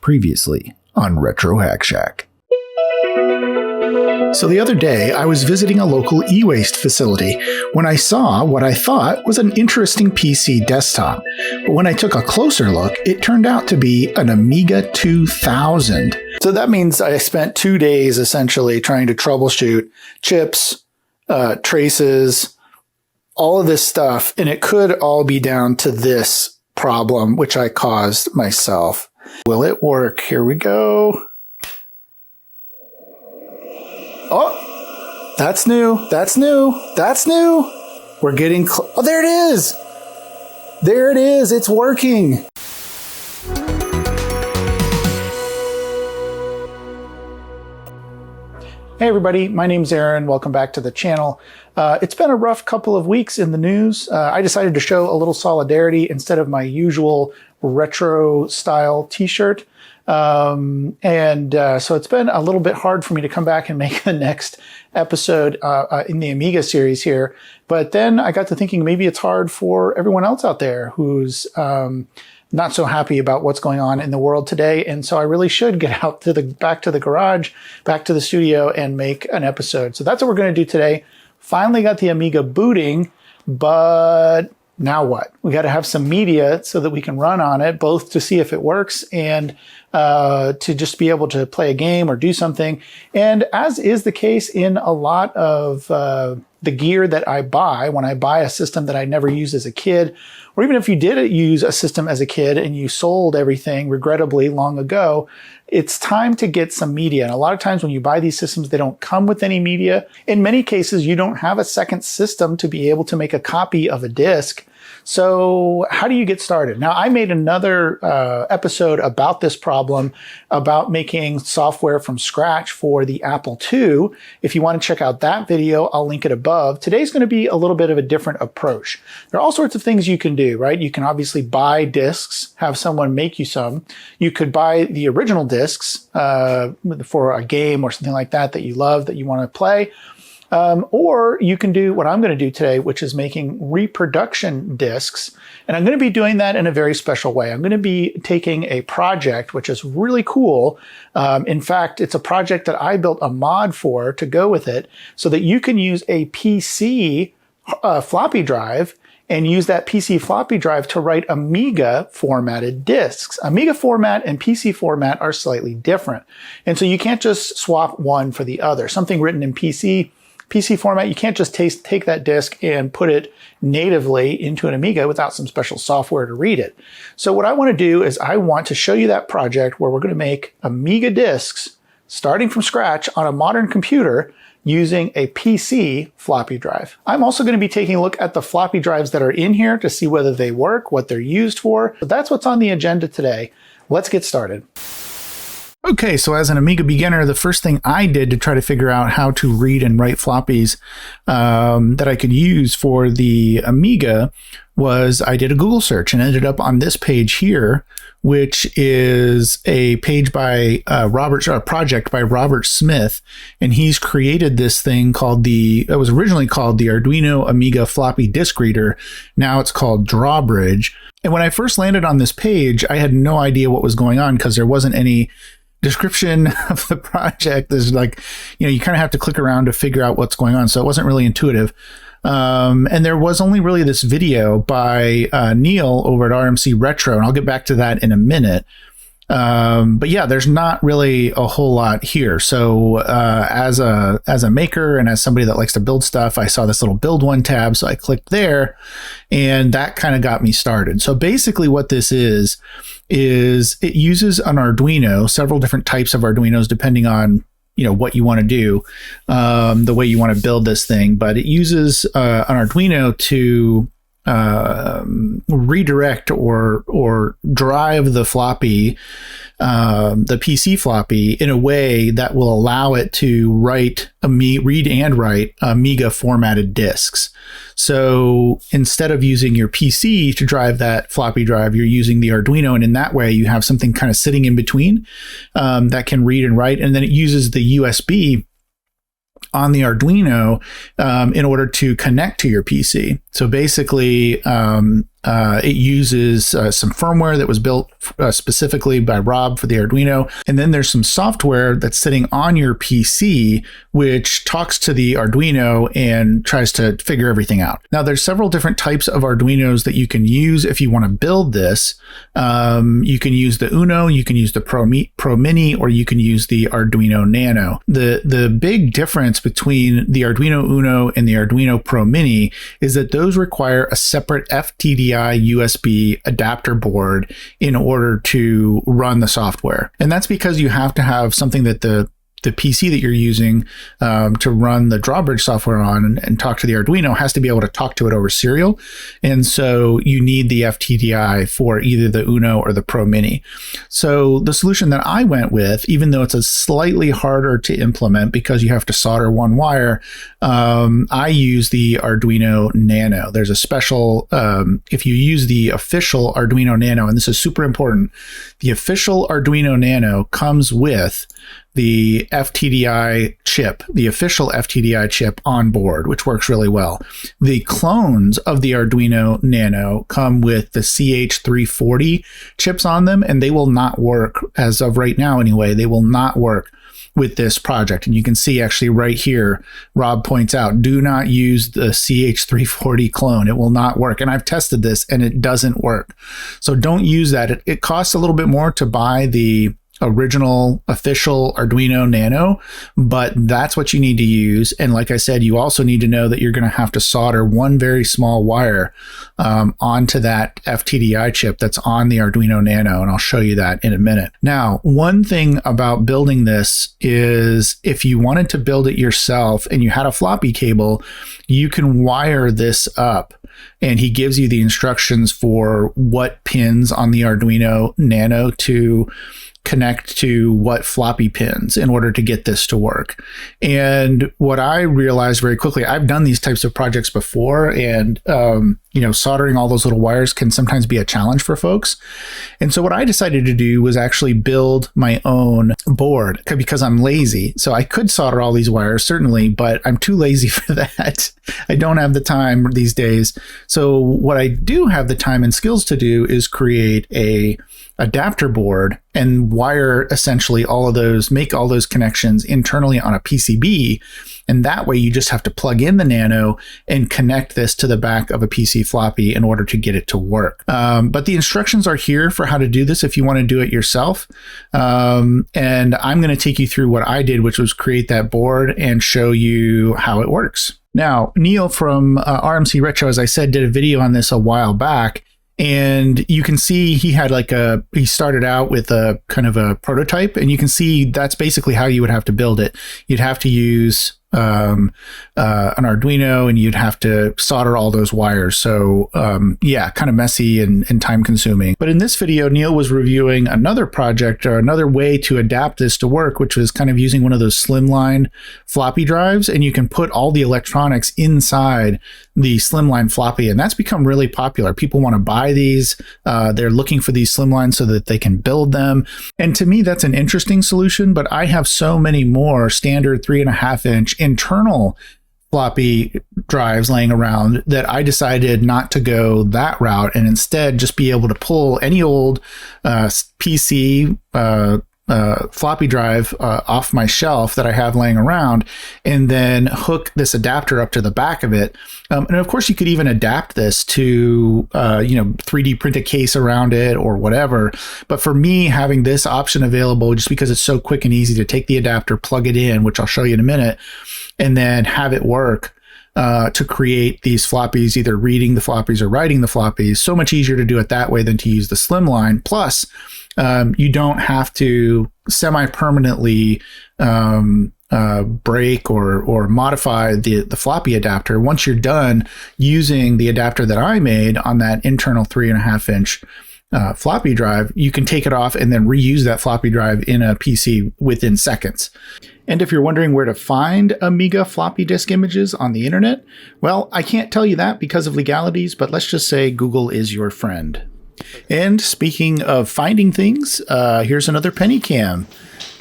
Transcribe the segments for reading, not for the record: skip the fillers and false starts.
Previously on Retro Hack Shack. So the other day, I was visiting a local e-waste facility when I saw what I thought was an interesting PC desktop. But when I took a closer look, it turned out to be an Amiga 2000. So that means I spent 2 days essentially trying to troubleshoot chips, traces, all of this stuff, and it could all be down to this problem, which I caused myself. Will it work? Here we go. Oh, that's new. That's new. That's new. We're getting oh, there it is. There it is. It's working. Hey everybody, my name's Aaron. Welcome back to the channel. It's been a rough couple of weeks in the news. I decided to show a little solidarity instead of my usual retro style t-shirt. So it's been a little bit hard for me to come back and make the next episode in the Amiga series here. But then I got to thinking maybe it's hard for everyone else out there who's not so happy about what's going on in the world today. And so I really should get out to back to the garage, back to the studio, and make an episode. So that's what we're going to do today. Finally got the Amiga booting, but now what? We got to have some media so that we can run on it, both to see if it works and to just be able to play a game or do something. And as is the case in a lot of the gear that I buy, when I buy a system that I never used as a kid, or even if you did use a system as a kid and you sold everything regrettably long ago, it's time to get some media. And a lot of times when you buy these systems, they don't come with any media. In many cases, you don't have a second system to be able to make a copy of a disc. So how do you get started? Now, I made another episode about this problem, about making software from scratch for the Apple II. If you want to check out that video, I'll link it above. Today's going to be a little bit of a different approach. There are all sorts of things you can do, right? You can obviously buy discs, have someone make you some. You could buy the original discs for a game or something like that that you love, that you want to play. Or you can do what I'm going to do today, which is making reproduction discs. And I'm going to be doing that in a very special way. I'm going to be taking a project, which is really cool. In fact, it's a project that I built a mod for to go with it so that you can use a PC floppy drive and use that PC floppy drive to write Amiga formatted discs. Amiga format and PC format are slightly different. And so you can't just swap one for the other. Something written in PC format, you can't just take that disk and put it natively into an Amiga without some special software to read it. So what I want to do is I want to show you that project where we're going to make Amiga disks starting from scratch on a modern computer using a PC floppy drive. I'm also going to be taking a look at the floppy drives that are in here to see whether they work, what they're used for. So that's what's on the agenda today. Let's get started. Okay, so as an Amiga beginner, the first thing I did to try to figure out how to read and write floppies that I could use for the Amiga was I did a Google search and ended up on this page here, which is a page by a project by Robert Smith, and he's created this thing called it was originally called the Arduino Amiga Floppy Disk Reader. Now it's called Drawbridge. And when I first landed on this page, I had no idea what was going on because there wasn't any description of the project. There's you kind of have to click around to figure out what's going on. So it wasn't really intuitive. And there was only really this video by Neil over at RMC Retro, and I'll get back to that in a minute. But yeah, there's not really a whole lot here. So as a maker and as somebody that likes to build stuff, I saw this little build one tab. So I clicked there and that kind of got me started. So basically what this is it uses an Arduino, several different types of Arduinos, depending on what you want to do, the way you want to build this thing. But it uses an Arduino to redirect or drive the floppy, the PC floppy, in a way that will allow it to read and write Amiga formatted disks. So instead of using your PC to drive that floppy drive, you're using the Arduino, and in that way you have something kind of sitting in between that can read and write, and then it uses the USB on the Arduino in order to connect to your PC. So basically, It uses some firmware that was built specifically by Rob for the Arduino. And then there's some software that's sitting on your PC, which talks to the Arduino and tries to figure everything out. Now, there's several different types of Arduinos that you can use if you want to build this. You can use the Uno, you can use the Pro Mini, or you can use the Arduino Nano. The big difference between the Arduino Uno and the Arduino Pro Mini is that those require a separate FTDI USB adapter board in order to run the software. And that's because you have to have something that the PC that you're using to run the Drawbridge software on and talk to the Arduino has to be able to talk to it over serial. And so you need the FTDI for either the Uno or the Pro Mini. So the solution that I went with, even though it's a slightly harder to implement because you have to solder one wire, I use the Arduino Nano. There's a special, if you use the official Arduino Nano, and this is super important, the official Arduino Nano comes with the FTDI chip, the official FTDI chip on board, which works really well. The clones of the Arduino Nano come with the CH340 chips on them, and they will not work, as of right now anyway, they will not work with this project. And you can see actually right here, Rob points out, do not use the CH340 clone. It will not work. And I've tested this and it doesn't work. So don't use that. It costs a little bit more to buy the original official Arduino Nano, but that's what you need to use. And like I said, you also need to know that you're going to have to solder one very small wire onto that FTDI chip that's on the Arduino Nano, and I'll show you that in a minute. Now, one thing about building this is if you wanted to build it yourself and you had a floppy cable, you can wire this up. And he gives you the instructions for what pins on the Arduino Nano to connect to what floppy pins in order to get this to work. And what I realized very quickly, I've done these types of projects before, and soldering all those little wires can sometimes be a challenge for folks. And so what I decided to do was actually build my own board because I'm lazy. So I could solder all these wires, certainly, but I'm too lazy for that. I don't have the time these days. So what I do have the time and skills to do is create a adapter board and wire essentially all of those, make all those connections internally on a PCB. And that way you just have to plug in the Nano and connect this to the back of a PC floppy in order to get it to work. But the instructions are here for how to do this if you want to do it yourself. And I'm going to take you through what I did, which was create that board and show you how it works. Now, Neil from RMC Retro, as I said, did a video on this a while back. And you can see he had he started out with a kind of a prototype, and you can see that's basically how you would have to build it. You'd have to use an Arduino, and you'd have to solder all those wires. So yeah, kind of messy and time consuming. But in this video, Neil was reviewing another project or another way to adapt this to work, which was kind of using one of those slimline floppy drives, and you can put all the electronics inside the slimline floppy, and that's become really popular. People want to buy these. They're looking for these slimlines so that they can build them. And to me, that's an interesting solution, but I have so many more standard 3.5-inch internal floppy drives laying around that I decided not to go that route and instead just be able to pull any old PC floppy drive off my shelf that I have laying around, and then hook this adapter up to the back of it. And of course, you could even adapt this to 3D print a case around it or whatever. But for me, having this option available, just because it's so quick and easy to take the adapter, plug it in, which I'll show you in a minute, and then have it work to create these floppies, either reading the floppies or writing the floppies. So much easier to do it that way than to use the slimline. Plus, you don't have to semi-permanently break or modify the floppy adapter. Once you're done using the adapter that I made on that internal 3.5-inch floppy drive, you can take it off and then reuse that floppy drive in a PC within seconds. And if you're wondering where to find Amiga floppy disk images on the internet, well, I can't tell you that because of legalities, but let's just say Google is your friend. And speaking of finding things, here's another Penny cam.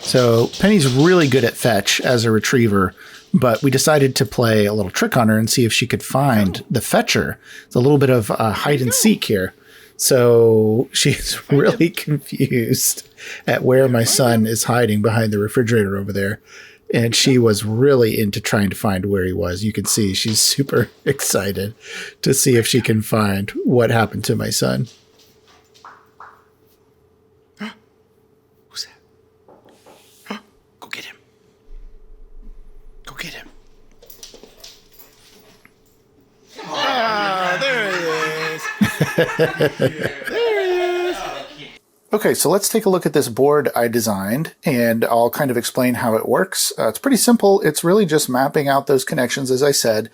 So Penny's really good at fetch as a retriever. But we decided to play a little trick on her and see if she could find the fetcher. It's a little bit of hide and seek here. So she's really confused at where my son is hiding behind the refrigerator over there. And she was really into trying to find where he was. You can see she's super excited to see if she can find what happened to my son. Who's that? Go get him. Go get him. Ah, there he is. Okay, so let's take a look at this board I designed, and I'll kind of explain how it works. It's pretty simple. It's really just mapping out those connections, as I said,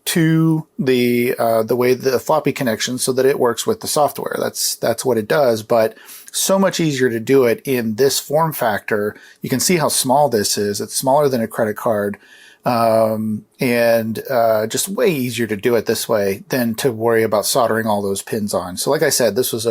to the way the floppy connections so that it works with the software. That's what it does, but so much easier to do it in this form factor. You can see how small this is. It's smaller than a credit card, and just way easier to do it this way than to worry about soldering all those pins on. So like I said, this was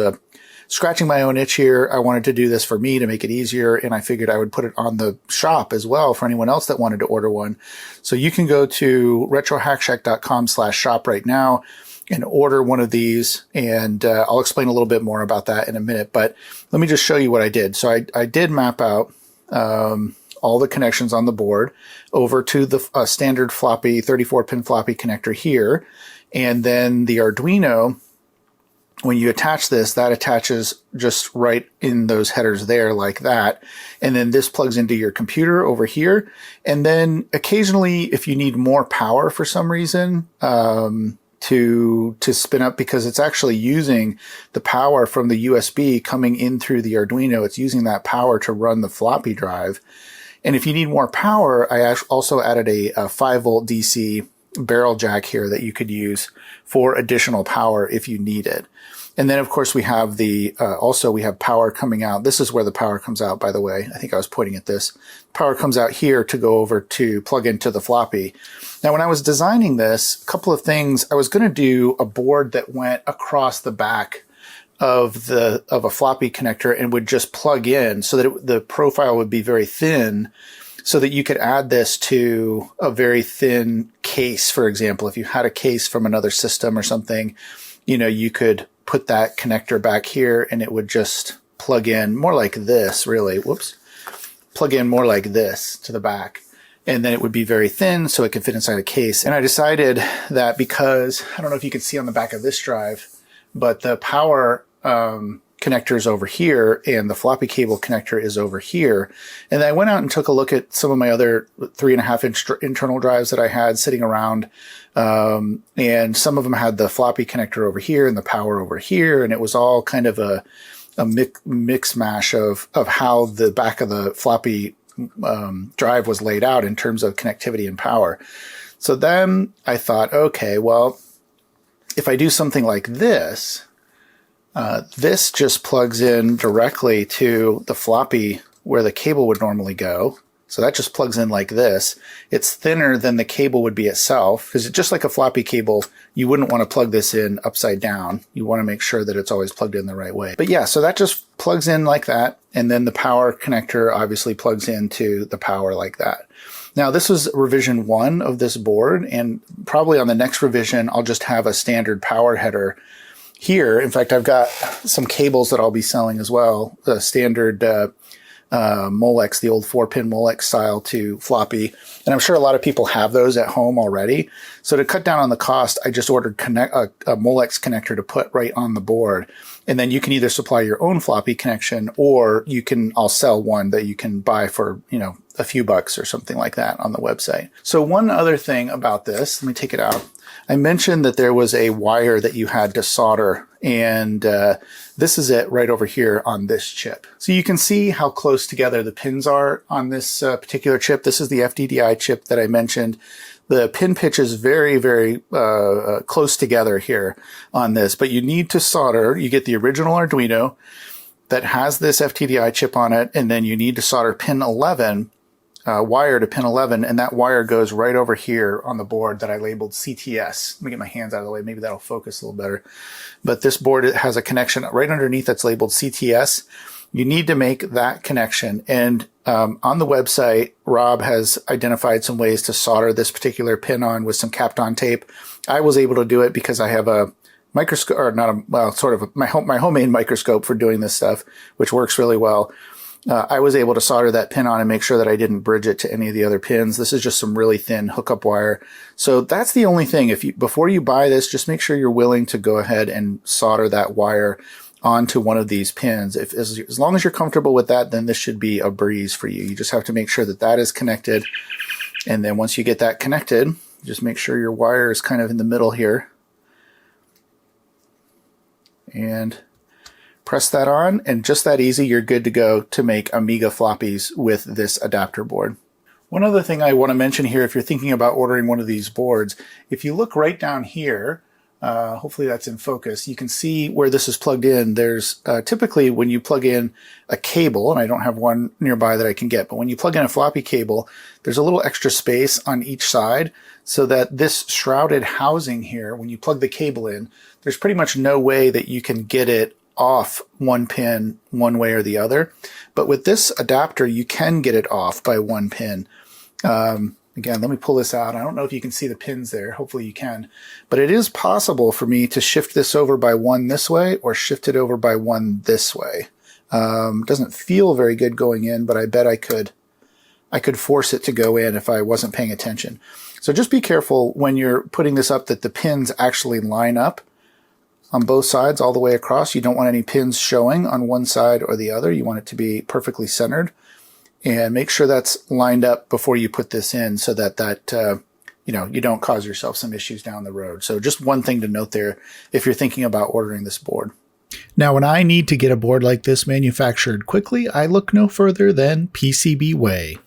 scratching my own itch here. I wanted to do this for me to make it easier, and I figured I would put it on the shop as well for anyone else that wanted to order one. So you can go to retrohackshack.com/shop right now and order one of these, and I'll explain a little bit more about that in a minute, but let me just show you what I did. So I did map out all the connections on the board over to the standard floppy 34-pin floppy connector here, and then the Arduino. When you attach this, that attaches just right in those headers there like that. And then this plugs into your computer over here. And then occasionally, if you need more power for some reason, to spin up, because it's actually using the power from the USB coming in through the Arduino. It's using that power to run the floppy drive. And if you need more power, I also added a 5-volt DC barrel jack here that you could use for additional power if you need it. And then, of course, we have also we have power coming out. This is where the power comes out, by the way. I think I was pointing at this. Power comes out here to go over to plug into the floppy. Now, when I was designing this, a couple of things. I was going to do a board that went across the back of a floppy connector and would just plug in so that the profile would be very thin, so that you could add this to a very thin case, for example. If you had a case from another system or something, you could put that connector back here and it would just plug in more like this, really. Whoops. Plug in more like this to the back. And then it would be very thin so it could fit inside a case. And I decided that because, I don't know if you can see on the back of this drive, but the power connector is over here and the floppy cable connector is over here. And then I went out and took a look at some of my other 3.5-inch internal drives that I had sitting around. And some of them had the floppy connector over here and the power over here. And it was all kind of a mix mash of how the back of the floppy drive was laid out in terms of connectivity and power. So then I thought, okay, well, if I do something like this, this just plugs in directly to the floppy where the cable would normally go. So that just plugs in like this. It's thinner than the cable would be itself, because just like a floppy cable, you wouldn't want to plug this in upside down. You want to make sure that it's always plugged in the right way. But yeah, so that just plugs in like that. And then the power connector obviously plugs into the power like that. Now, this was revision 1 of this board, and probably on the next revision, I'll just have a standard power header here. In fact, I've got some cables that I'll be selling as well, the standard Molex, the old 4-pin Molex style to floppy. And I'm sure a lot of people have those at home already. So to cut down on the cost, I just ordered a Molex connector to put right on the board. And then you can either supply your own floppy connection, or I'll sell one that you can buy for, a few bucks or something like that on the website. So one other thing about this, let me take it out. I mentioned that there was a wire that you had to solder, and this is it right over here on this chip. So you can see how close together the pins are on this particular chip. This is the FDDI chip that I mentioned. The pin pitch is very, very close together here on this, but you need to solder. You get the original Arduino that has this FTDI chip on it, and then you need to solder pin 11, wire to pin 11, and that wire goes right over here on the board that I labeled CTS. Let me get my hands out of the way. Maybe that'll focus a little better. But this board, it has a connection right underneath that's labeled CTS. You need to make that connection. And On the website, Rob has identified some ways to solder this particular pin on with some Kapton tape. I was able to do it because I have a microscope, or not a, well, sort of my homemade microscope for doing this stuff, which works really well. I was able to solder that pin on and make sure that I didn't bridge it to any of the other pins. This is just some really thin hookup wire. So that's the only thing. Before you buy this, just make sure you're willing to go ahead and solder that wire onto one of these pins. As long as you're comfortable with that, then this should be a breeze for you. You just have to make sure that that is connected. And then once you get that connected, just make sure your wire is kind of in the middle here. And press that on, and just that easy, you're good to go to make Amiga floppies with this adapter board. One other thing I want to mention here, if you're thinking about ordering one of these boards, if you look right down here, hopefully that's in focus, you can see where this is plugged in. There's typically when you plug in a cable, and I don't have one nearby that I can get, but when you plug in a floppy cable, there's a little extra space on each side so that this shrouded housing here, when you plug the cable in, there's pretty much no way that you can get it off one pin one way or the other. But with this adapter, you can get it off by one pin. Again, let me pull this out. I don't know if you can see the pins there. Hopefully you can. But it is possible for me to shift this over by one this way or shift it over by one this way. Doesn't feel very good going in, but I bet I could force it to go in if I wasn't paying attention. So just be careful when you're putting this up that the pins actually line up on both sides all the way across. You don't want any pins showing on one side or the other. You want it to be perfectly centered. And make sure that's lined up before you put this in so that you don't cause yourself some issues down the road. So just one thing to note there if you're thinking about ordering this board. Now, when I need to get a board like this manufactured quickly, I look no further than PCBWay.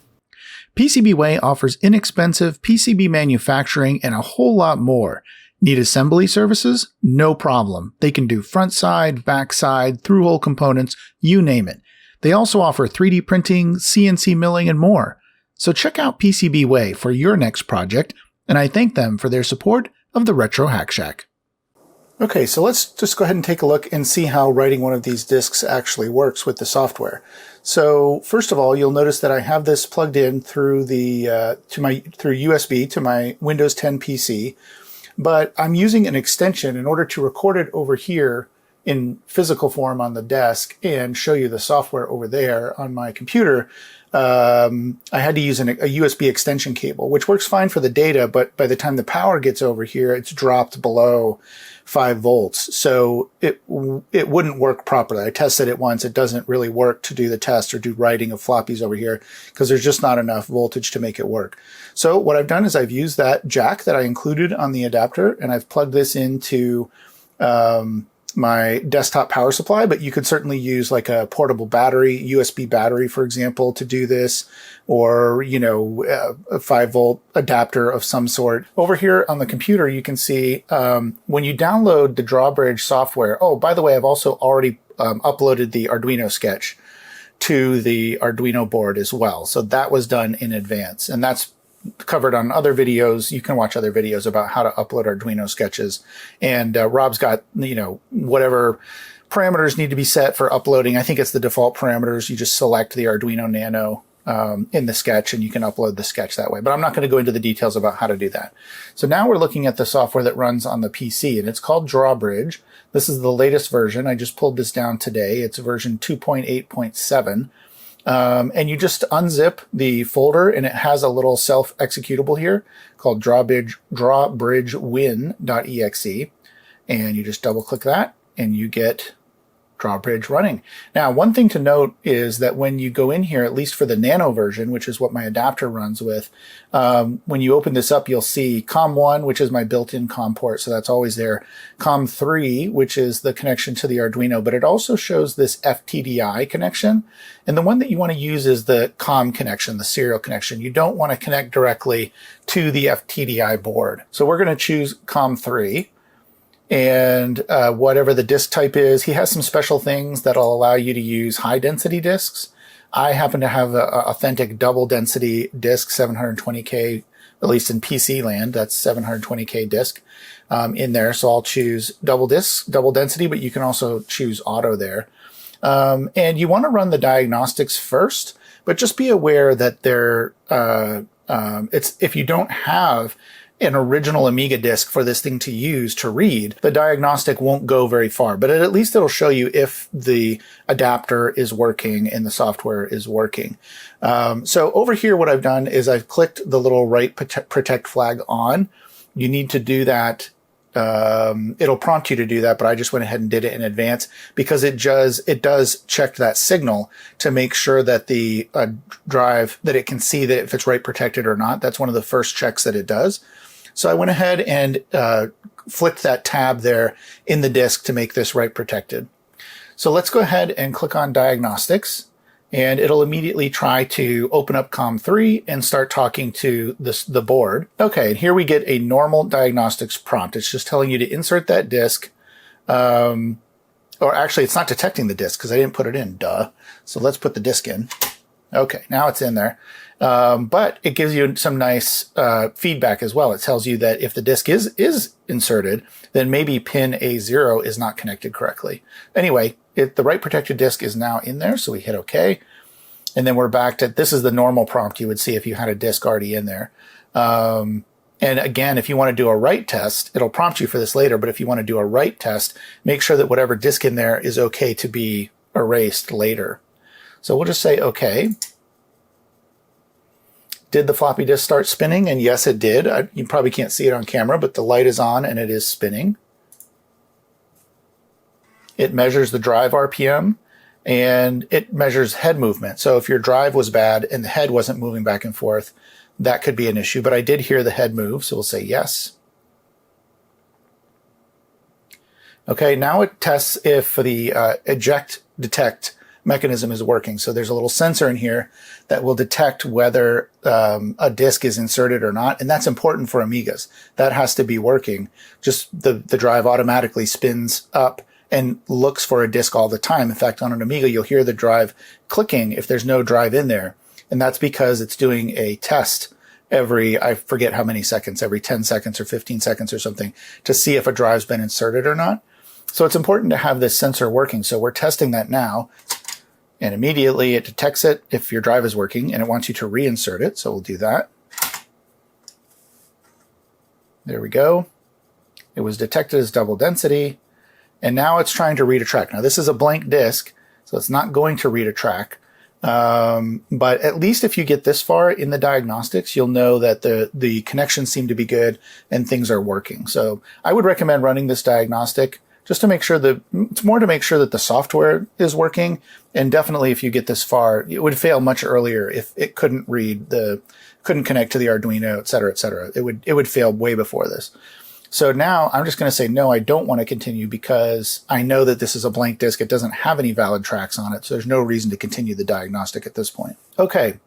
PCBWay offers inexpensive PCB manufacturing and a whole lot more. Need assembly services? No problem. They can do front side, back side, through-hole components, you name it. They also offer 3D printing, CNC milling, and more. So check out PCBWay for your next project, and I thank them for their support of the Retro Hack Shack. Okay, so let's just go ahead and take a look and see how writing one of these disks actually works with the software. So first of all, you'll notice that I have this plugged in through through USB to my Windows 10 PC, but I'm using an extension in order to record it over here in physical form on the desk and show you the software over there on my computer. I had to use a USB extension cable, which works fine for the data, but by the time the power gets over here, it's dropped below 5 volts. So it wouldn't work properly. I tested it once. It doesn't really work to do the test or do writing of floppies over here because there's just not enough voltage to make it work. So what I've done is I've used that jack that I included on the adapter, and I've plugged this into my desktop power supply, but you could certainly use like a portable battery, USB battery, for example, to do this, or, a 5-volt adapter of some sort. Over here on the computer, you can see when you download the Drawbridge software. Oh, by the way, I've also already uploaded the Arduino sketch to the Arduino board as well. So that was done in advance, and that's covered on other videos. You can watch other videos about how to upload Arduino sketches. And Rob's got, whatever parameters need to be set for uploading. I think it's the default parameters. You just select the Arduino Nano in the sketch and you can upload the sketch that way. But I'm not going to go into the details about how to do that. So now we're looking at the software that runs on the PC, and it's called Drawbridge. This is the latest version. I just pulled this down today. It's version 2.8.7. And you just unzip the folder, and it has a little self-executable here called drawbridgewin.exe. And you just double click that and you get Drawbridge running. Now, one thing to note is that when you go in here, at least for the Nano version, which is what my adapter runs with, when you open this up, you'll see COM1, which is my built-in COM port, so that's always there. COM3, which is the connection to the Arduino, but it also shows this FTDI connection. And the one that you want to use is the COM connection, the serial connection. You don't want to connect directly to the FTDI board. So we're going to choose COM3. And whatever the disk type is, he has some special things that'll allow you to use high density disks. I happen to have an authentic double density disk, 720K, at least in PC land, that's 720K disk in there. So I'll choose double density, but you can also choose auto there. And you want to run the diagnostics first, but just be aware that if you don't have an original Amiga disk for this thing to use to read, the diagnostic won't go very far, but at least it'll show you if the adapter is working and the software is working. So over here, what I've done is I've clicked the little write protect flag on. You need to do that. It'll prompt you to do that, but I just went ahead and did it in advance because it does check that signal to make sure that the drive, that it can see that if it's write protected or not. That's one of the first checks that it does. So I went ahead and flicked that tab there in the disk to make this write protected. So let's go ahead and click on diagnostics, and it'll immediately try to open up COM3 and start talking to the board. Okay, and here we get a normal diagnostics prompt. It's just telling you to insert that disk. Or actually, it's not detecting the disk because I didn't put it in, duh. So let's put the disk in. Okay, now it's in there. But it gives you some nice feedback as well. It tells you that if the disk is inserted, then maybe pin A0 is not connected correctly. Anyway, the write protected disk is now in there, so we hit OK. And then we're back to, this is the normal prompt you would see if you had a disk already in there. And again, if you want to do a write test, it'll prompt you for this later, but if you want to do a write test, make sure that whatever disk in there is okay to be erased later. So we'll just say OK. Did the floppy disk start spinning? And yes, it did. You probably can't see it on camera, but the light is on and it is spinning. It measures the drive RPM and it measures head movement. So if your drive was bad and the head wasn't moving back and forth, that could be an issue. But I did hear the head move, so we'll say yes. Okay, now it tests if the eject detect mechanism is working. So there's a little sensor in here that will detect whether a disk is inserted or not. And that's important for Amigas. That has to be working. Just the drive automatically spins up and looks for a disk all the time. In fact, on an Amiga, you'll hear the drive clicking if there's no drive in there. And that's because it's doing a test every, I forget how many seconds, every 10 seconds or 15 seconds or something, to see if a drive's been inserted or not. So it's important to have this sensor working. So we're testing that now. And immediately it detects it if your drive is working, and it wants you to reinsert it. So we'll do that. There we go. It was detected as double density. And now it's trying to read a track. Now this is a blank disk, so it's not going to read a track. But at least if you get this far in the diagnostics, you'll know that the connections seem to be good and things are working. So I would recommend running this diagnostic just to make sure that it's more to make sure that the software is working. And definitely if you get this far, it would fail much earlier if it couldn't couldn't connect to the Arduino, et cetera, et cetera. It would fail way before this. So now I'm just going to say, no, I don't want to continue because I know that this is a blank disk. It doesn't have any valid tracks on it. So there's no reason to continue the diagnostic at this point. Okay.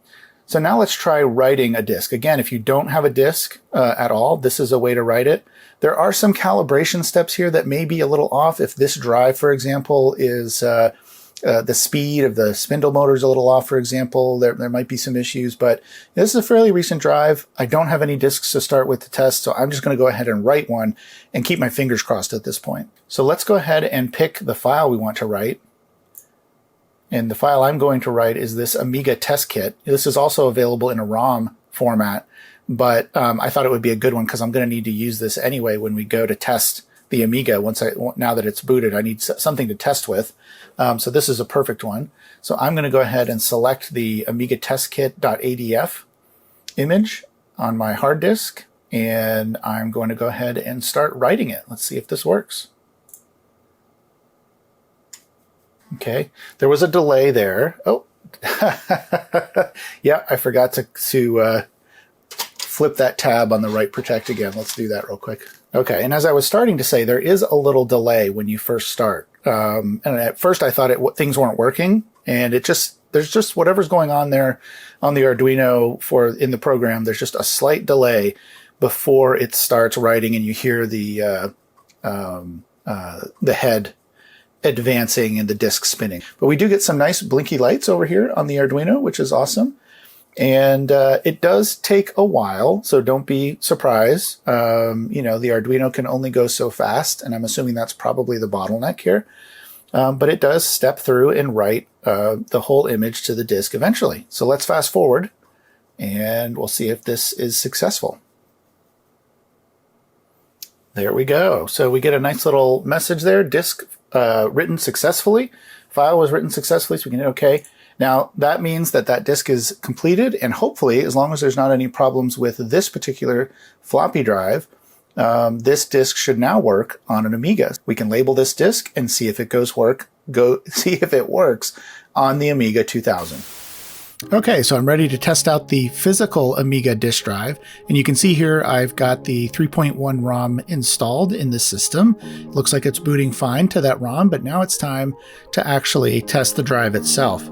So now let's try writing a disk. Again, if you don't have a disk at all, this is a way to write it. There are some calibration steps here that may be a little off. If this drive, for example, is the speed of the spindle motor is a little off, for example, there might be some issues, but this is a fairly recent drive. I don't have any disks to start with to test, so I'm just going to go ahead and write one and keep my fingers crossed at this point. So let's go ahead and pick the file we want to write. And the file I'm going to write is this Amiga test kit. This is also available in a ROM format, but I thought it would be a good one because I'm going to need to use this anyway when we go to test the Amiga. Now that it's booted, I need something to test with. So this is a perfect one. So I'm going to go ahead and select the Amiga testkit.adf image on my hard disk, and I'm going to go ahead and start writing it. Let's see if this works. Okay, there was a delay there. Oh, yeah, I forgot to flip that tab on the write protect again. Let's do that real quick. Okay, and as I was starting to say, there is a little delay when you first start. And at first I thought things weren't working, and there's just whatever's going on there on the Arduino in the program. There's just a slight delay before it starts writing, and you hear the head advancing and the disk spinning. But we do get some nice blinky lights over here on the Arduino, which is awesome. And it does take a while, so don't be surprised. The Arduino can only go so fast, and I'm assuming that's probably the bottleneck here. but it does step through and write the whole image to the disk eventually. So let's fast forward and we'll see if this is successful. There we go. So we get a nice little message there. Disk written successfully. File was written successfully, so we can hit OK. Now, that means that that disk is completed, and hopefully, as long as there's not any problems with this particular floppy drive, this disk should now work on an Amiga. We can label this disk and see if it see if it works on the Amiga 2000. Okay, so I'm ready to test out the physical Amiga disk drive, and you can see here I've got the 3.1 ROM installed in the system. It looks like it's booting fine to that ROM, but now it's time to actually test the drive itself.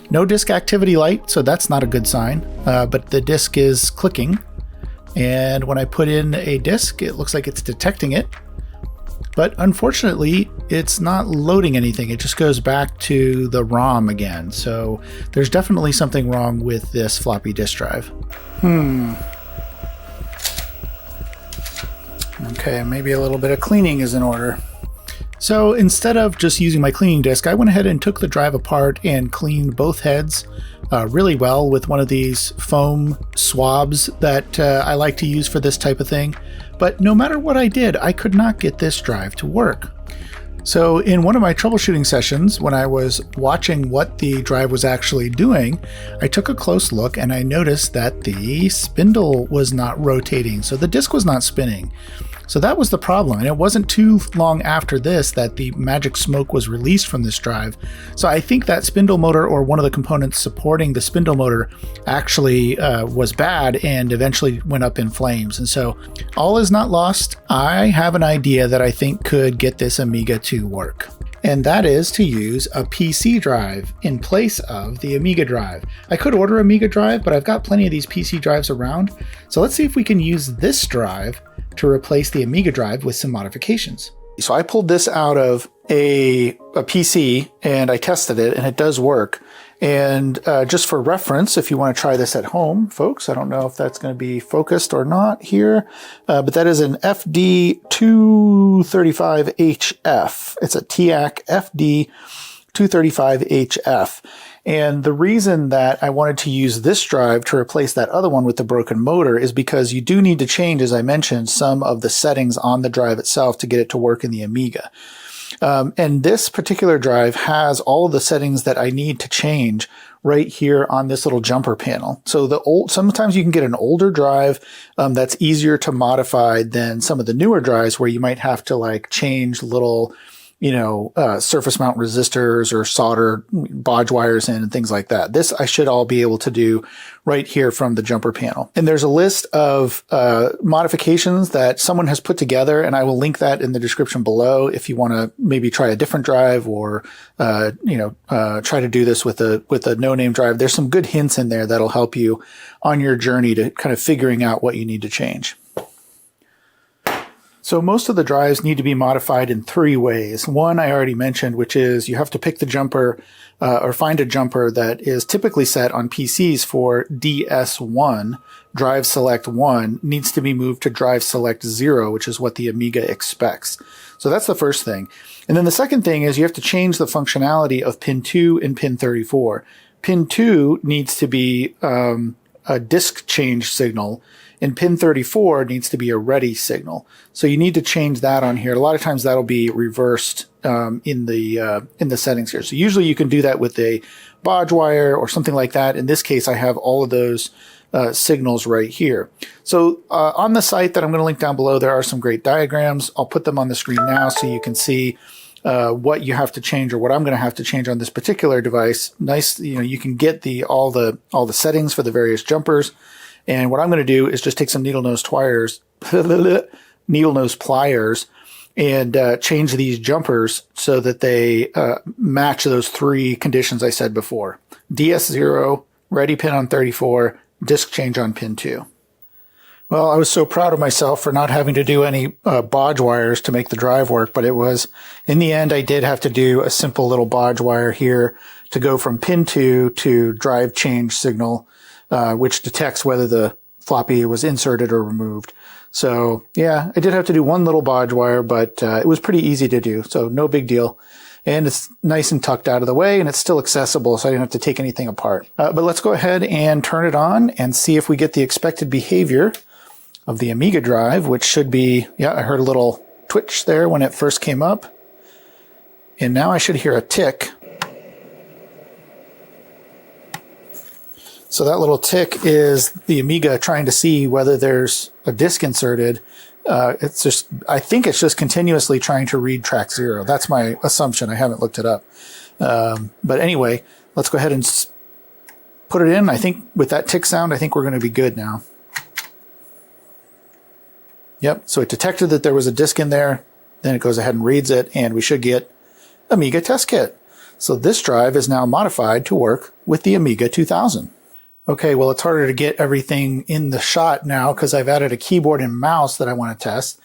No disk activity light, so that's not a good sign, but the disk is clicking, and when I put in a disk, it looks like it's detecting it. But unfortunately, it's not loading anything. It just goes back to the ROM again. So there's definitely something wrong with this floppy disk drive. Okay, maybe a little bit of cleaning is in order. So instead of just using my cleaning disk, I went ahead and took the drive apart and cleaned both heads really well with one of these foam swabs that I like to use for this type of thing. But no matter what I did, I could not get this drive to work. So in one of my troubleshooting sessions, when I was watching what the drive was actually doing, I took a close look and I noticed that the spindle was not rotating. So the disk was not spinning. So that was the problem, and it wasn't too long after this that the magic smoke was released from this drive. So I think that spindle motor, or one of the components supporting the spindle motor, actually was bad and eventually went up in flames. And so all is not lost. I have an idea that I think could get this Amiga to work. And that is to use a PC drive in place of the Amiga drive. I could order Amiga drive, but I've got plenty of these PC drives around. So let's see if we can use this drive to replace the Amiga drive with some modifications. So I pulled this out of a PC and I tested it, and it does work. And just for reference, if you want to try this at home, folks, I don't know if that's going to be focused or not here, but that is an FD235HF. It's a TIAC FD235HF. And the reason that I wanted to use this drive to replace that other one with the broken motor is because you do need to change, as I mentioned, some of the settings on the drive itself to get it to work in the Amiga. And this particular drive has all of the settings that I need to change right here on this little jumper panel. So sometimes you can get an older drive that's easier to modify than some of the newer drives where you might have to like change little surface mount resistors or solder bodge wires in and things like that. This I should all be able to do right here from the jumper panel. And there's a list of modifications that someone has put together, and I will link that in the description below if you want to maybe try a different drive or try to do this with a no-name drive. There's some good hints in there that'll help you on your journey to kind of figuring out what you need to change. So most of the drives need to be modified in three ways. One I already mentioned, which is you have to pick the jumper or find a jumper that is typically set on PCs for DS1, drive select 1, needs to be moved to drive select 0, which is what the Amiga expects. So that's the first thing. And then the second thing is you have to change the functionality of pin 2 and pin 34. Pin 2 needs to be a disk change signal, and pin 34 needs to be a ready signal. So you need to change that on here. A lot of times that'll be reversed in the settings here. So usually you can do that with a bodge wire or something like that. In this case, I have all of those signals right here. So on the site that I'm going to link down below, there are some great diagrams. I'll put them on the screen now so you can see what you have to change, or what I'm going to have to change on this particular device. Nice, you can get all the settings for the various jumpers. And what I'm going to do is just take some needle nose pliers, and change these jumpers so that they match those three conditions I said before. DS0, ready pin on 34, disk change on pin 2. Well, I was so proud of myself for not having to do any bodge wires to make the drive work, but it was, in the end, I did have to do a simple little bodge wire here to go from pin 2 to drive change signal, which detects whether the floppy was inserted or removed. So yeah, I did have to do one little bodge wire, but it was pretty easy to do, so no big deal. And it's nice and tucked out of the way, and it's still accessible, so I didn't have to take anything apart. But let's go ahead and turn it on and see if we get the expected behavior of the Amiga drive, which should be, yeah, I heard a little twitch there when it first came up. And now I should hear a tick. So that little tick is the Amiga trying to see whether there's a disk inserted. It's just, I think it's just continuously trying to read track 0. That's my assumption. I haven't looked it up. But anyway, let's go ahead and put it in. I think with that tick sound, I think we're going to be good now. Yep. So it detected that there was a disk in there. Then it goes ahead and reads it, and we should get Amiga Test Kit. So this drive is now modified to work with the Amiga 2000. Okay, well, it's harder to get everything in the shot now because I've added a keyboard and mouse that I want to test.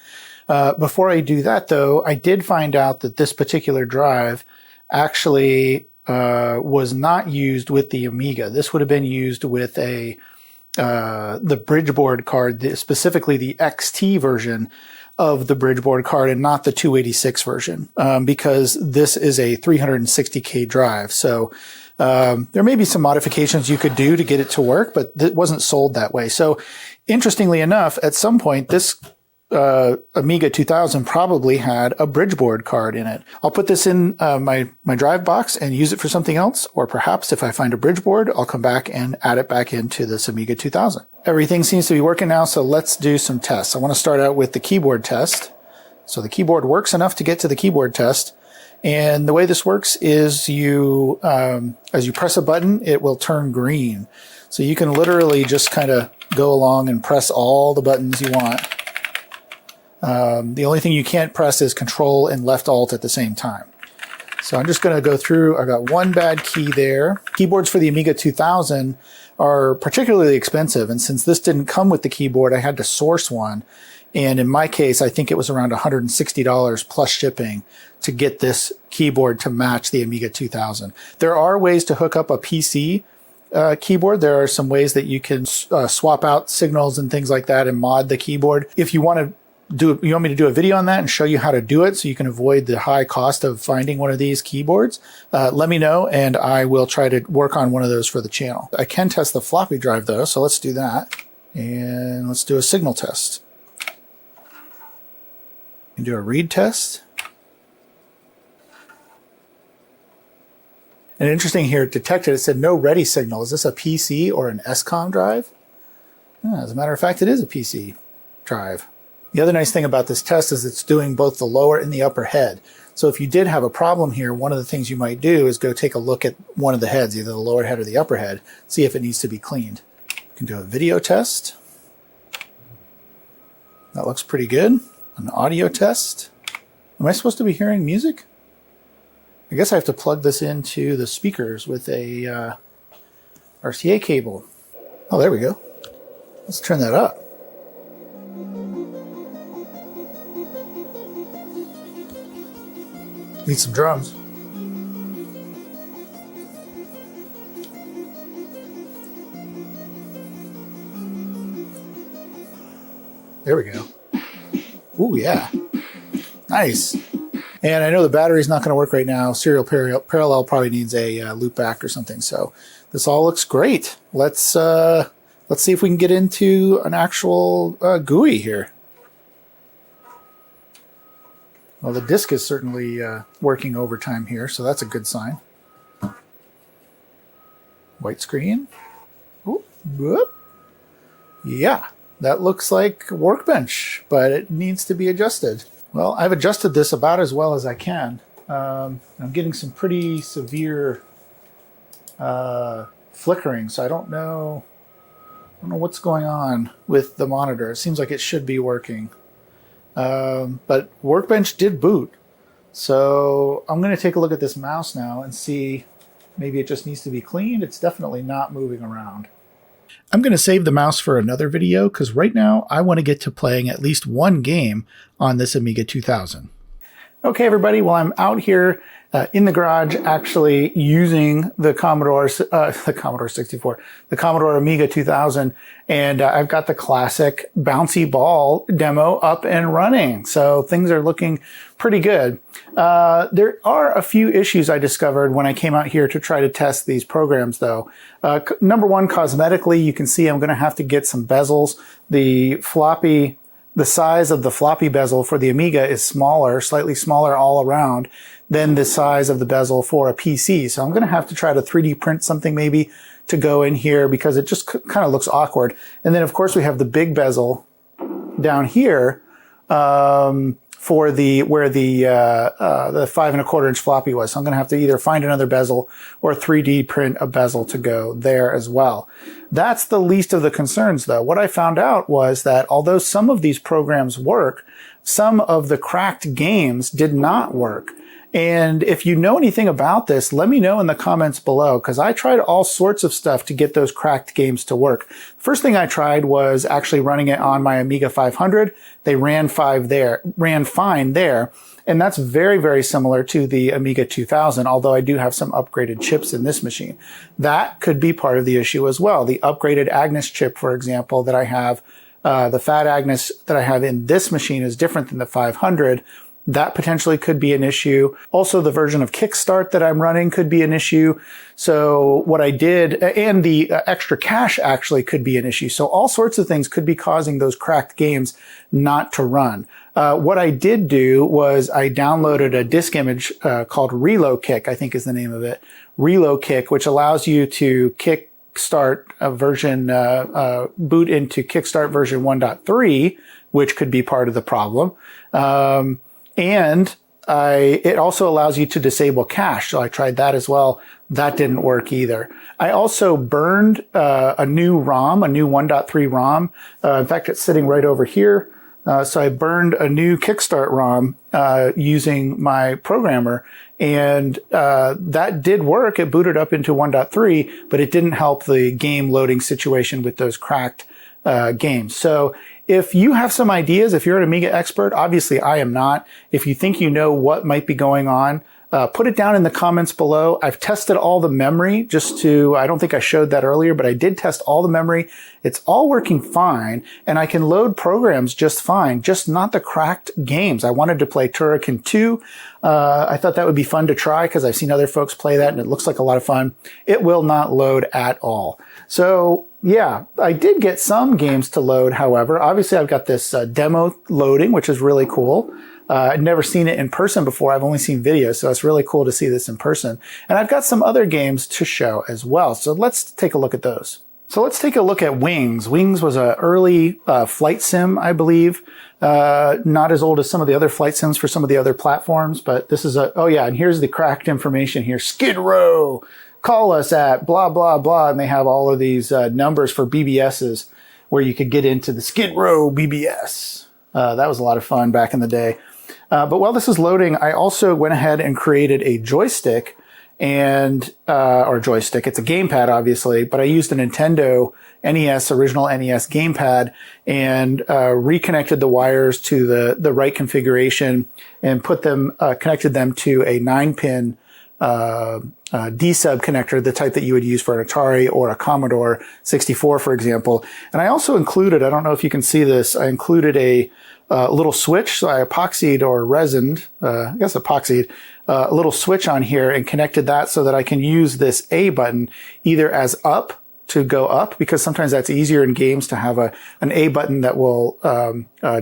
Before I do that, though, I did find out that this particular drive actually was not used with the Amiga. This would have been used with the Bridgeboard card, specifically the XT version of the Bridgeboard card and not the 286 version, because this is a 360K drive. So there may be some modifications you could do to get it to work, but it wasn't sold that way. So interestingly enough, at some point, this Amiga 2000 probably had a Bridgeboard card in it. I'll put this in my drive box and use it for something else, or perhaps if I find a Bridgeboard, I'll come back and add it back into this Amiga 2000. Everything seems to be working now, so let's do some tests. I want to start out with the keyboard test. So the keyboard works enough to get to the keyboard test. And the way this works is you, as you press a button, it will turn green. So you can literally just kind of go along and press all the buttons you want. The only thing you can't press is Control and Left Alt at the same time. So I'm just going to go through. I got one bad key there. Keyboards for the Amiga 2000 are particularly expensive. And since this didn't come with the keyboard, I had to source one. And in my case, I think it was around $160 plus shipping to get this keyboard to match the Amiga 2000. There are ways to hook up a PC keyboard. There are some ways that you can swap out signals and things like that and mod the keyboard. If you want you want me to do a video on that and show you how to do it so you can avoid the high cost of finding one of these keyboards, let me know and I will try to work on one of those for the channel. I can test the floppy drive though, so let's do that. And let's do a signal test. And do a read test. And interesting here, it detected, it said no ready signal. Is this a PC or an SCOM drive? As a matter of fact, it is a PC drive. The other nice thing about this test is it's doing both the lower and the upper head. So if you did have a problem here, one of the things you might do is go take a look at one of the heads, either the lower head or the upper head, see if it needs to be cleaned. You can do a video test. That looks pretty good. An audio test. Am I supposed to be hearing music? I guess I have to plug this into the speakers with a RCA cable. Oh, there we go. Let's turn that up. Need some drums. There we go. Ooh, yeah. Nice. And I know the battery's not going to work right now. Serial parallel probably needs a loop back or something. So this all looks great. Let's see if we can get into an actual GUI here. Well, the disk is certainly working overtime here, so that's a good sign. White screen. Ooh, whoop. Yeah, that looks like Workbench, but it needs to be adjusted. Well, I've adjusted this about as well as I can. I'm getting some pretty severe flickering, so I don't know what's going on with the monitor. It seems like it should be working. But Workbench did boot. So I'm going to take a look at this mouse now and see maybe it just needs to be cleaned. It's definitely not moving around. I'm going to save the mouse for another video because right now I want to get to playing at least one game on this Amiga 2000. Okay, everybody. Well, I'm out here in the garage, actually using the Commodore 64, the Commodore Amiga 2000, and I've got the classic bouncy ball demo up and running. So things are looking pretty good. There are a few issues I discovered when I came out here to try to test these programs, though. Number one, cosmetically, you can see I'm going to have to get some bezels. The size of the floppy bezel for the Amiga is smaller, slightly smaller all around than the size of the bezel for a PC. So I'm going to have to try to 3D print something maybe to go in here because it just kind of looks awkward. And then of course we have the big bezel down here, for where the 5 1/4 inch floppy was. So I'm going to have to either find another bezel or 3D print a bezel to go there as well. That's the least of the concerns, though. What I found out was that although some of these programs work, some of the cracked games did not work. And if you know anything about this, let me know in the comments below, because I tried all sorts of stuff to get those cracked games to work. First thing I tried was actually running it on my Amiga 500. They ran fine there. And that's very, very similar to the Amiga 2000, although I do have some upgraded chips in this machine. That could be part of the issue as well. The upgraded Agnes chip, for example, that I have, the fat Agnes that I have in this machine is different than the 500. That potentially could be an issue. Also, the version of Kickstart that I'm running could be an issue. So what I did, and the extra cache actually could be an issue. So all sorts of things could be causing those cracked games not to run. What I did do was I downloaded a disk image called ReloKick, I think is the name of it. ReloKick, which allows you to Kickstart a version, boot into Kickstart version 1.3, which could be part of the problem. And it also allows you to disable cache. So I tried that as well. That didn't work either. I also burned a new ROM, a new 1.3 ROM. In fact, it's sitting right over here. So I burned a new Kickstart ROM using my programmer. And that did work. It booted up into 1.3, but it didn't help the game loading situation with those cracked games. So if you have some ideas, if you're an Amiga expert, obviously I am not. If you think you know what might be going on, put it down in the comments below. I've tested all the memory I don't think I showed that earlier, but I did test all the memory. It's all working fine, and I can load programs just fine, just not the cracked games. I wanted to play Turrican 2. I thought that would be fun to try because I've seen other folks play that and it looks like a lot of fun. It will not load at all. So yeah, I did get some games to load, however. Obviously, I've got this demo loading, which is really cool. I'd never seen it in person before. I've only seen videos, so it's really cool to see this in person. And I've got some other games to show as well. So let's take a look at those. So let's take a look at Wings. Wings was an early flight sim, I believe. Not as old as some of the other flight sims for some of the other platforms, but this is oh yeah, and here's the cracked information here. Skid Row! Call us at blah, blah, blah. And they have all of these numbers for BBSs where you could get into the Skid Row BBS. That was a lot of fun back in the day. But while this is loading, I also went ahead and created a joystick or joystick. It's a gamepad, obviously, but I used a Nintendo NES, original NES gamepad, and reconnected the wires to the right configuration and connected them to a 9-pin D-sub connector, the type that you would use for an Atari or a Commodore 64, for example. And I also included, I don't know if you can see this, I included a little switch. So I epoxied or resined, a little switch on here and connected that so that I can use this A button either as up to go up, because sometimes that's easier in games to have an A button that will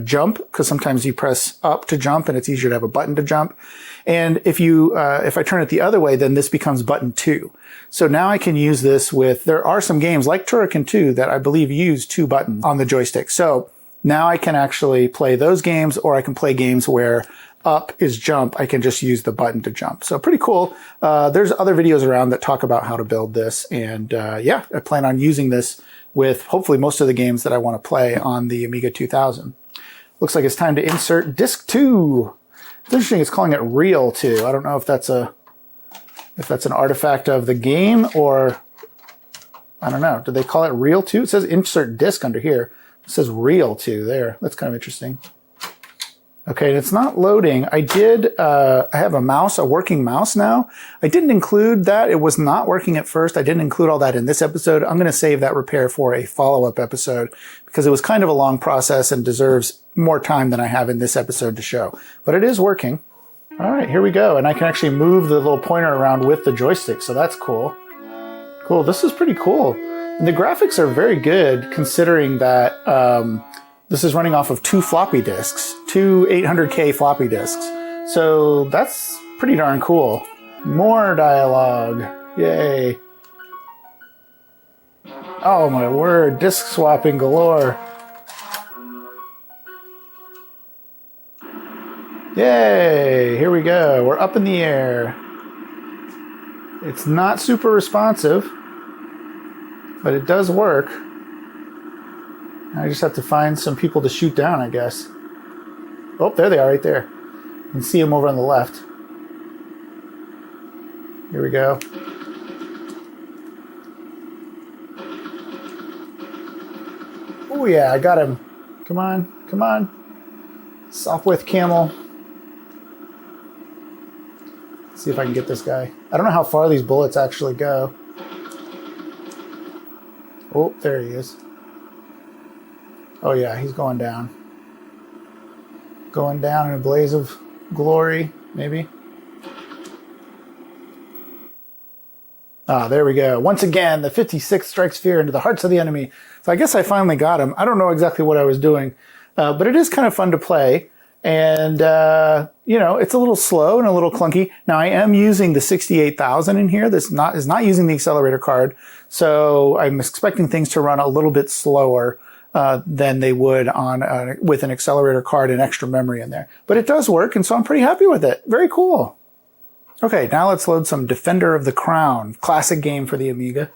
jump, because sometimes you press up to jump and it's easier to have a button to jump. And if I turn it the other way, then this becomes button 2. So now I can use this there are some games like Turrican 2 that I believe use 2 buttons on the joystick. So now I can actually play those games, or I can play games where up is jump. I can just use the button to jump. So pretty cool. There's other videos around that talk about how to build this. And yeah, I plan on using this with hopefully most of the games that I want to play on the Amiga 2000. Looks like it's time to insert disc 2. It's interesting, it's calling it Reel 2. I don't know if that's an artifact of the game, or I don't know. Did they call it Reel 2? It says insert disc under here. It says Reel 2 there. That's kind of interesting. Okay, and it's not loading. I have a mouse, a working mouse now. I didn't include that. It was not working at first. I didn't include all that in this episode. I'm going to save that repair for a follow-up episode because it was kind of a long process and deserves more time than I have in this episode to show. But it is working. All right, here we go. And I can actually move the little pointer around with the joystick, so that's cool. Cool, this is pretty cool. And the graphics are very good considering that this is running off of 2 floppy disks, 2 800K floppy disks. So that's pretty darn cool. More dialogue. Yay. Oh my word, disk swapping galore. Yay, here we go. We're up in the air. It's not super responsive, but it does work. I just have to find some people to shoot down, I guess. Oh, there they are right there. You can see them over on the left. Here we go. Oh yeah, I got him. Come on, come on. Sopwith camel. Let's see if I can get this guy. I don't know how far these bullets actually go. Oh, there he is. Oh yeah, he's going down. Going down in a blaze of glory, maybe. Ah, there we go. Once again, the 56th strikes fear into the hearts of the enemy. So I guess I finally got him. I don't know exactly what I was doing, but it is kind of fun to play. And, you know, it's a little slow and a little clunky. Now, I am using the 68,000 in here. This is not using the accelerator card. So I'm expecting things to run a little bit slower than they would on with an accelerator card and extra memory in there. But it does work, and so I'm pretty happy with it. Very cool. Okay, now let's load some Defender of the Crown. Classic game for the Amiga.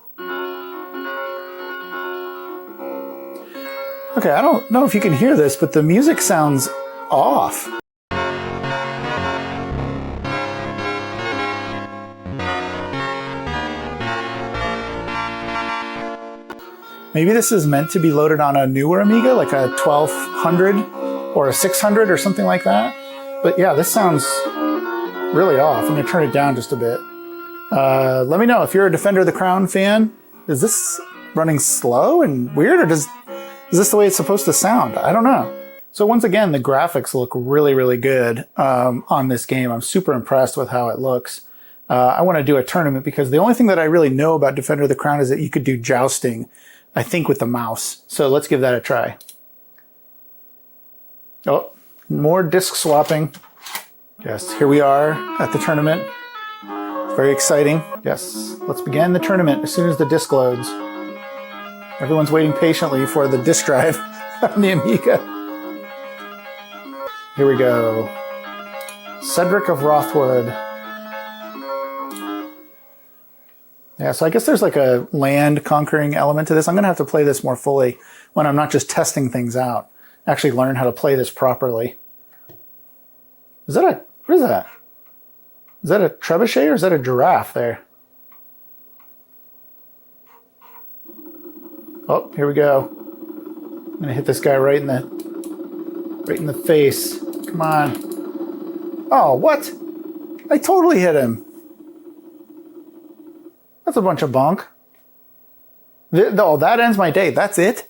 Okay, I don't know if you can hear this, but the music sounds off. Maybe this is meant to be loaded on a newer Amiga, like a 1200 or a 600 or something like that. But yeah, this sounds really off. I'm going to turn it down just a bit. Let me know if you're a Defender of the Crown fan. Is this running slow and weird, or is this the way it's supposed to sound? I don't know. So once again, the graphics look really, really good on this game. I'm super impressed with how it looks. I want to do a tournament because the only thing that I really know about Defender of the Crown is that you could do jousting, I think, with the mouse. So let's give that a try. Oh, more disc swapping. Yes, here we are at the tournament. Very exciting. Yes, let's begin the tournament as soon as the disc loads. Everyone's waiting patiently for the disc drive on the Amiga. Here we go. Cedric of Rothwood. Yeah, so I guess there's like a land conquering element to this. I'm going to have to play this more fully when I'm not just testing things out. Actually learn how to play this properly. What is that? Is that a trebuchet or is that a giraffe there? Oh, here we go. I'm going to hit this guy right in the face. Come on. Oh, what? I totally hit him. That's a bunch of bunk. Oh, that ends my day. That's it?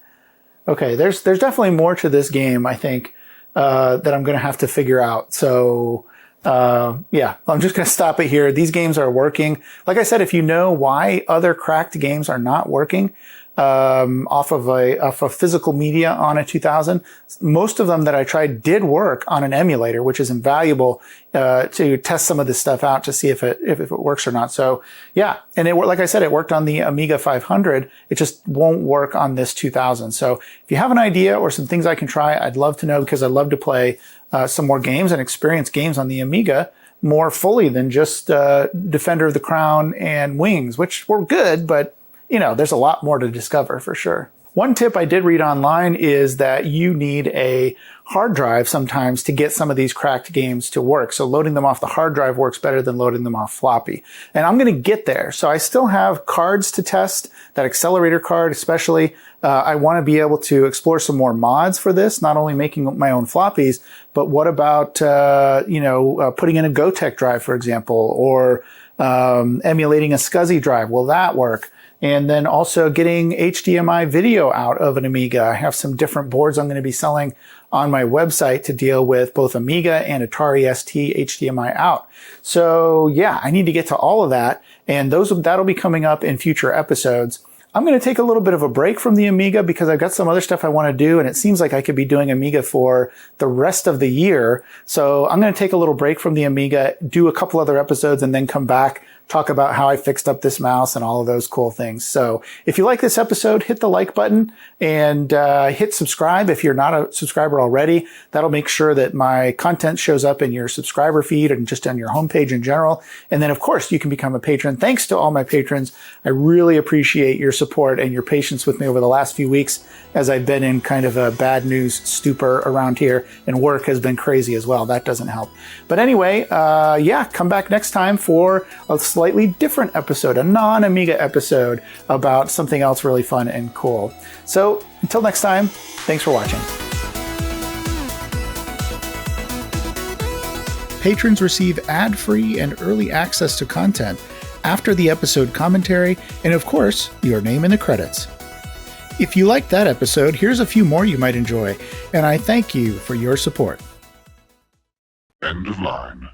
Okay, there's definitely more to this game, I think, that I'm going to have to figure out. So, yeah, I'm just going to stop it here. These games are working. Like I said, if you know why other cracked games are not working, off of physical media on a 2000. Most of them that I tried did work on an emulator, which is invaluable to test some of this stuff out to see if it works or not. So yeah, and like I said, it worked on the Amiga 500. It just won't work on this 2000. So if you have an idea or some things I can try, I'd love to know, because I'd love to play some more games and experience games on the Amiga more fully than just Defender of the Crown and Wings, which were good, but you know, there's a lot more to discover for sure. One tip I did read online is that you need a hard drive sometimes to get some of these cracked games to work. So loading them off the hard drive works better than loading them off floppy. And I'm going to get there. So I still have cards to test, that accelerator card especially. I want to be able to explore some more mods for this, not only making my own floppies, but what about, putting in a GoTech drive, for example, or emulating a SCSI drive. Will that work? And then also getting HDMI video out of an Amiga. I have some different boards I'm going to be selling on my website to deal with both Amiga and Atari ST HDMI out. So yeah, I need to get to all of that, and that'll be coming up in future episodes. I'm going to take a little bit of a break from the Amiga because I've got some other stuff I want to do, and it seems like I could be doing Amiga for the rest of the year. So I'm going to take a little break from the Amiga, do a couple other episodes, and then come back, talk about how I fixed up this mouse and all of those cool things. So if you like this episode, hit the like button and hit subscribe if you're not a subscriber already. That'll make sure that my content shows up in your subscriber feed and just on your homepage in general. And then, of course, you can become a patron. Thanks to all my patrons. I really appreciate your support and your patience with me over the last few weeks as I've been in kind of a bad news stupor around here, and work has been crazy as well. That doesn't help. But anyway, come back next time for a slightly different episode, a non-Amiga episode about something else really fun and cool. So until next time, thanks for watching. Patrons receive ad-free and early access to content after the episode commentary, and of course, your name in the credits. If you liked that episode, here's a few more you might enjoy, and I thank you for your support. End of line.